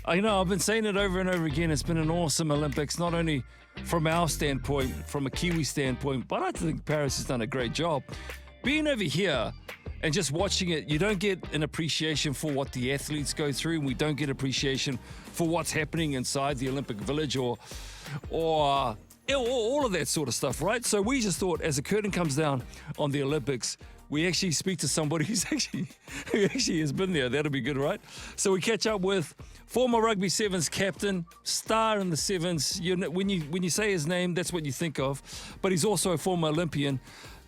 I know, I've been saying it over and over again. It's been an awesome Olympics, not only from our standpoint, from a Kiwi standpoint, but I think Paris has done a great job. Being over here and just watching it, you don't get an appreciation for what the athletes go through, and we don't get appreciation for what's happening inside the Olympic Village or all of that sort of stuff, right? So we just thought, as the curtain comes down on the Olympics, we actually speak to somebody who actually has been there. That'll be good, right? So we catch up with former Rugby Sevens captain, star in the Sevens. When you say his name, that's what you think of. But he's also a former Olympian,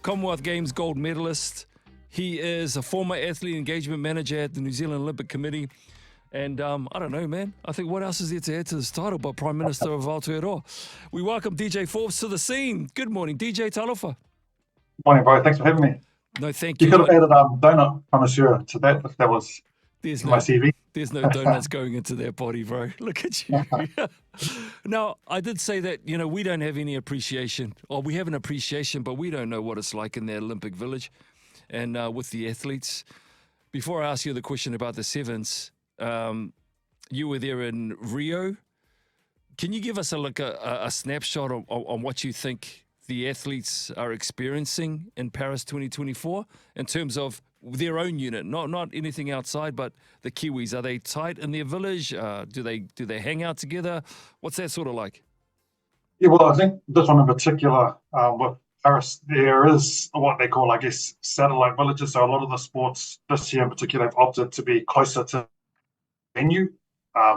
Commonwealth Games gold medalist. He is a former athlete engagement manager at the New Zealand Olympic Committee. And I don't know, man. I think what else is there to add to this title but Prime Minister of Aotearoa? We welcome DJ Forbes to the scene. Good morning, DJ Talofa. Morning, bro. Thanks for having me. No, thank you. You could have added donut connoisseur to that if that was my CV. There's no donuts going into their body, bro. Look at you. Now, I did say that, we don't have any appreciation. Or we have an appreciation, but we don't know what it's like in the Olympic Village and with the athletes. Before I ask you the question about the Sevens, you were there in Rio. Can you give us a snapshot on what you think the athletes are experiencing in Paris 2024 in terms of their own unit, not anything outside, but the Kiwis? Are they tight in their village? Do they hang out together? What's that sort of like? Yeah, well, I think this one in particular, with Paris, there is what they call, I guess, satellite villages. So a lot of the sports this year in particular have opted to be closer to venue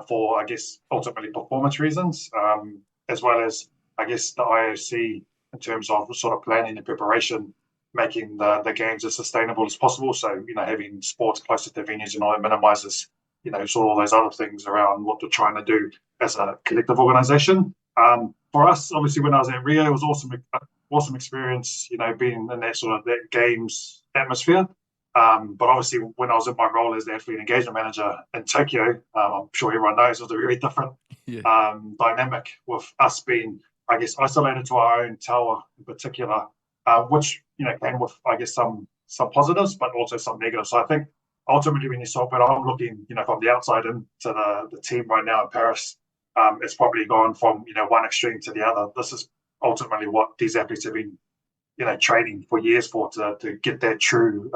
for, I guess, ultimately performance reasons, as well as, I guess, the IOC in terms of sort of planning and preparation, making the games as sustainable as possible. So, having sports closer to venues, it minimizes, sort of all those other things around what we're trying to do as a collective organization. For us, obviously, when I was at Rio, it was awesome experience, being in that sort of that games atmosphere. But obviously, when I was in my role as the athlete engagement manager in Tokyo, I'm sure everyone knows it was a very different dynamic with us being, I guess, isolated to our own tower in particular, which, came with, I guess, some positives, but also some negatives. So I think ultimately when you saw it, I'm looking, from the outside into the team right now in Paris, it's probably gone from, one extreme to the other. This is ultimately what these athletes have been, training for years for, to get that true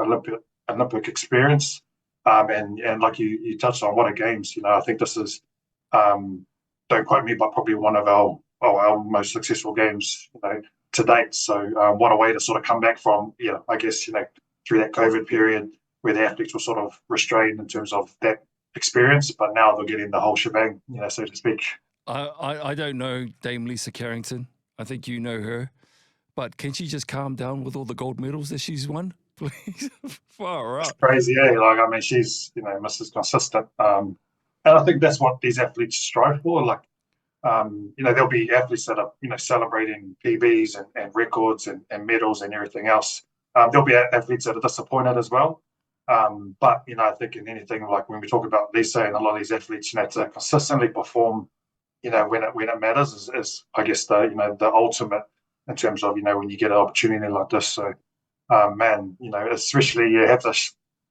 Olympic experience. And like you touched on, what a games, I think this is, don't quote me, but probably one of our most successful games, to date. So what a way to sort of come back from, I guess, through that COVID period where the athletes were sort of restrained in terms of that experience, but now they're getting the whole shebang, so to speak. I don't know Dame Lisa Carrington. I think you know her. But can she just calm down with all the gold medals that she's won? Please. Far out. It's crazy, yeah. She's, Mrs. Consistent. And I think that's what these athletes strive for. Like, there'll be athletes that are, celebrating PBs and records and medals and everything else. There'll be athletes that are disappointed as well. But, I think in anything, like when we talk about Lisa and a lot of these athletes, to consistently perform, when it matters is I guess, the ultimate in terms of, when you get an opportunity like this. So, man, especially you have to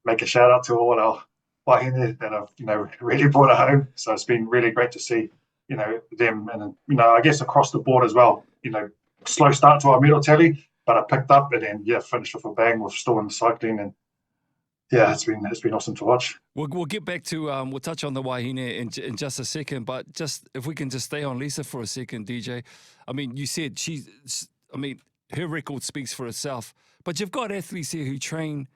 make a shout out to all our wahine that have, really brought it home. So it's been really great to see, them and, I guess across the board as well, slow start to our medal tally, but I picked up and then, finished with a bang with still in the cycling. And yeah, it's been awesome to watch. We'll get back to, we'll touch on the wahine in just a second, but just if we can just stay on Lisa for a second, DJ. I mean, you said her record speaks for itself, but you've got athletes here who train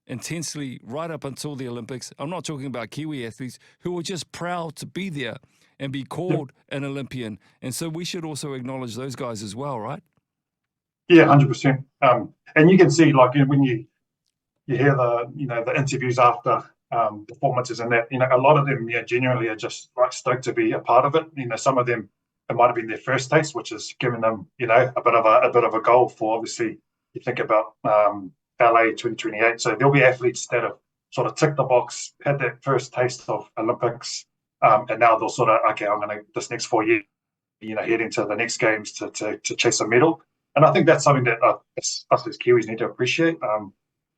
intensely right up until the Olympics. I'm not talking about Kiwi athletes who are just proud to be there and be called an Olympian. And so we should also acknowledge those guys as well, right? Yeah, 100%. And you can see, like, when you hear the interviews after performances and that, a lot of them genuinely are just like stoked to be a part of it. Some of them, it might have been their first taste, which has given them, a bit of a goal for, obviously, you think about LA 2028. So there'll be athletes that have sort of ticked the box, had that first taste of Olympics, and now they'll sort of, okay, I'm going to, this next 4 years, head into the next games to chase a medal. And I think that's something that us as Kiwis need to appreciate.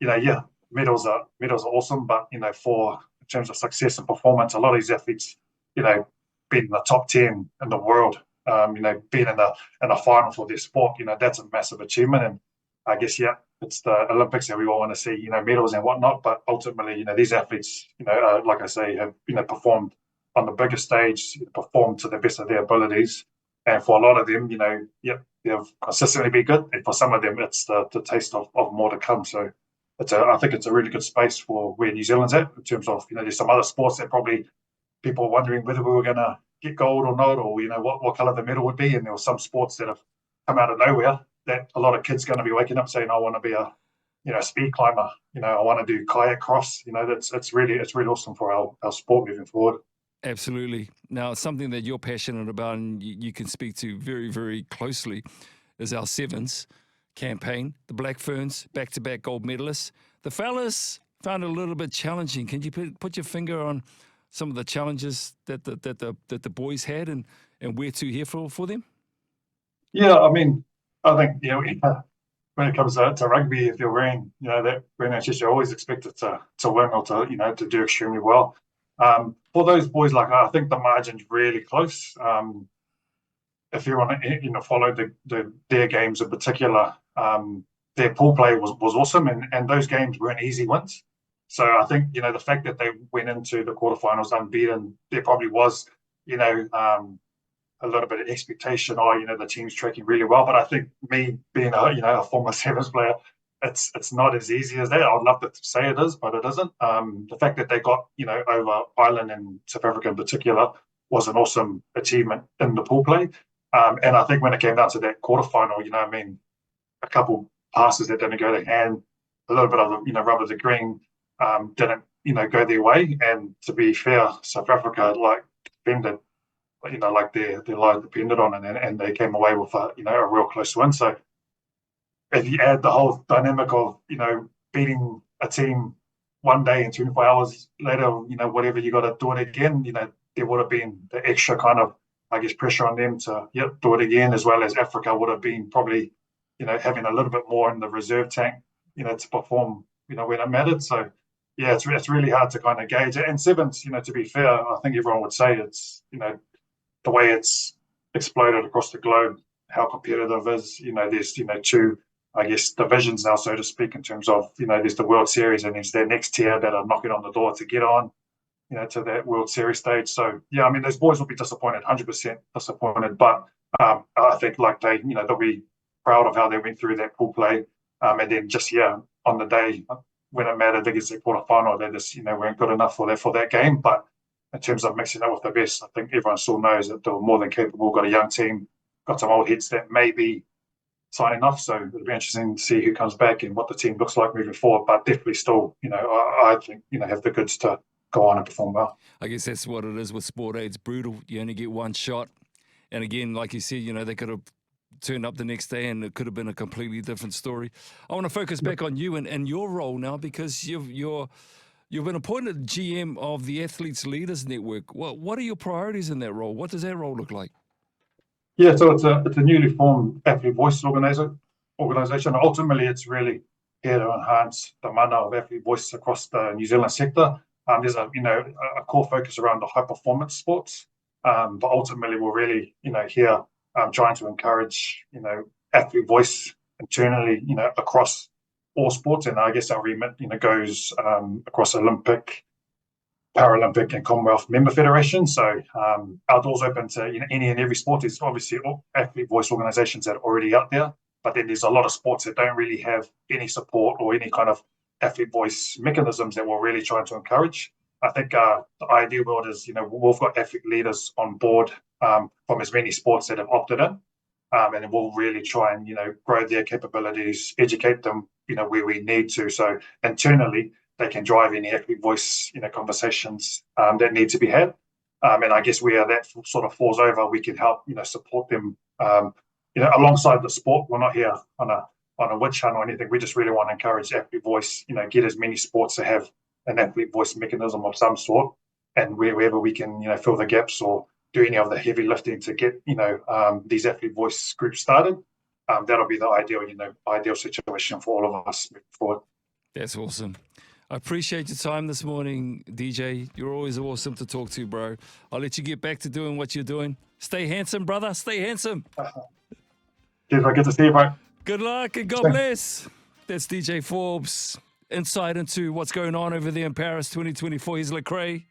Medals are awesome, but in terms of success and performance, a lot of these athletes being in the top 10 in the world, being in the final for their sport, that's a massive achievement. And I guess, yeah, it's the Olympics that we all want to see, medals and whatnot. But ultimately, these athletes, like I say, have, performed on the biggest stage, performed to the best of their abilities. And for a lot of them, they've consistently been good. And for some of them, it's the taste of more to come. So I think it's a really good space for where New Zealand's at in terms of, there's some other sports that probably people were wondering whether we were going to get gold or not, or, what colour the medal would be. And there were some sports that have come out of nowhere that a lot of kids are going to be waking up saying, I want to be a, speed climber, I want to do kayak cross. It's really awesome for our sport moving forward. Absolutely. Now, something that you're passionate about and you can speak to very, very closely is our Sevens campaign. The Black Ferns, back-to-back gold medalists. The fellas found it a little bit challenging. Can you put your finger on some of the challenges that the boys had and where to here for them? Yeah, I mean, I think, when it comes to rugby, if you're wearing, that green chest, you're always expected to win or to do extremely well. For those boys, like, I think the margin's really close. If you want to, follow their games in particular, their pool play was awesome, and those games weren't easy wins. So I think, the fact that they went into the quarterfinals unbeaten, there probably was, a little bit of expectation, the team's tracking really well. But I think me being a former Sevens player, it's not as easy as that. I'd love to say it is, but it isn't. The fact that they got, over Ireland and South Africa in particular was an awesome achievement in the pool play. And I think when it came down to that quarterfinal, a couple passes that didn't go to hand, a little bit of the, rub of the green didn't, go their way. And to be fair, South Africa, defended, like their lives depended on it, and they came away with a real close win. So if you add the whole dynamic of, beating a team one day and 24 hours later, whatever, you got to do it again, there would have been the extra kind of, I guess, pressure on them to do it again, as well as Africa would have been probably, having a little bit more in the reserve tank, to perform, when it mattered. So yeah, it's really hard to kind of gauge it. And Sevens, to be fair, I think everyone would say it's, the way it's exploded across the globe, how competitive it is, there's, two, I guess, divisions now, so to speak, in terms of, there's the World Series and there's their next tier that are knocking on the door to get on, to that World Series stage. So, yeah, I mean, those boys will be disappointed, 100% disappointed, but I think, they'll be proud of how they went through that pool play. And then just, on the day when it mattered against the quarterfinal, they just, weren't good enough for that game. But in terms of mixing up with the best, I think everyone still knows that they're more than capable, got a young team, got some old heads that may be signing off. So it'll be interesting to see who comes back and what the team looks like moving forward. But definitely still, I think, have the goods to go on and perform well. I guess that's what it is with sport. It's brutal. You only get one shot. And again, like you said, they could have turned up the next day and it could have been a completely different story. I want to focus back on you and your role now, because you've been appointed GM of the Athletes Leaders Network. What are your priorities in that role? What does that role look like? Yeah, so it's a newly formed Athlete Voice organisation. Ultimately, it's really here to enhance the mana of athlete voice across the New Zealand sector. There's a core focus around the high performance sports, but ultimately we're really here trying to encourage athlete voice internally across all sports. And I guess our remit goes across Olympic, Paralympic and Commonwealth member federations. So our doors open to any and every sport. There's obviously athlete voice organisations that are already out there, but then there's a lot of sports that don't really have any support or any kind of athlete voice mechanisms that we're really trying to encourage. I think the ideal world is, we've got athlete leaders on board from as many sports that have opted in, and we'll really try and, grow their capabilities, educate them, where we need to. So internally, they can drive any athlete voice, conversations that need to be had. And I guess where that sort of falls over, we can help, support them, alongside the sport. We're not here on a witch hunt or anything. We just really want to encourage athlete voice, get as many sports to have an athlete voice mechanism of some sort. And wherever we can, fill the gaps or do any of the heavy lifting to get, these athlete voice groups started, that'll be the ideal situation for all of us moving forward. That's awesome. I appreciate your time this morning, DJ. You're always awesome to talk to, bro. I'll let you get back to doing what you're doing. Stay handsome, brother. Stay handsome. Cheers, mate. Good to see you, bro. Good luck and God bless. That's DJ Forbes. Insight into what's going on over there in Paris 2024. He's Lecrae.